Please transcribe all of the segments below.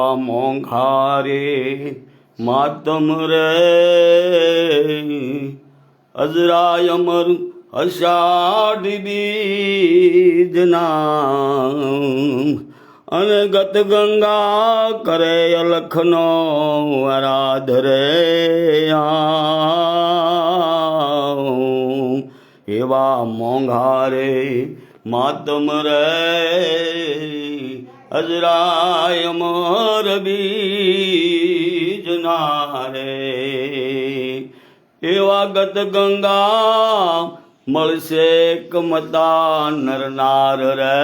એવા મોંઘારે માતમ રે અજરાય અમર અષાઢ બીજના અને ગત ગંગા કરે અલખનો આરાધ રે એવા મોંઘારે માતમ રે અજરાય અમર બીજના રે એવા ગત ગંગા મળશે કમતા નરનાર રે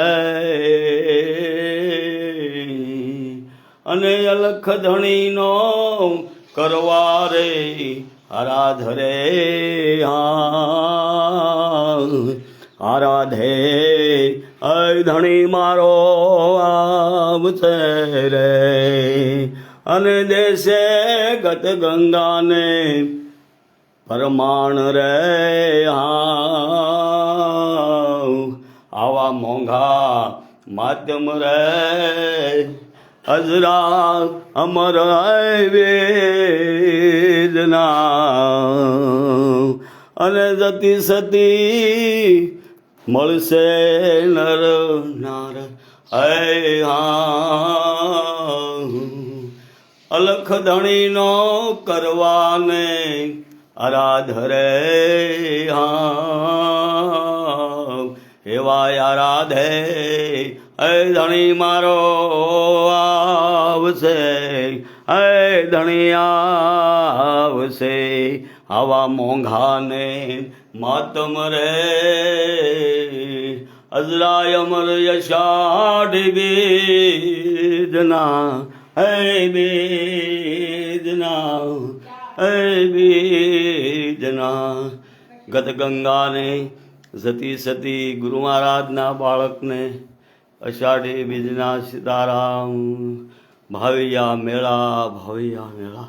અને અલખ ધણીનો કરવા રે આરાધ રે આરાધે અય ધણી મારો આવશે રે અને દેશે ગત ગંગાને પરમાણ રે આવા મોંઘા માધ્યમ રે અજરા અમર વેદના અને જતી સતી મળશે નર નાર અલખ ધણીનો કરવાને આરાધ રે એવા આરાધે હે ધણી મારો આવશે હે ધણી આવશે આવા મોંઘાને માતમ રે અજરાય અમર અષાઢ બીજના હે બીજના હે બીજના ગત ગંગાને સતી સતી ગુરુ મહારાજના બાળકને અષાઢી બીજના સીતારામ ભાવિયા મેળા ભાવિયા મેળા.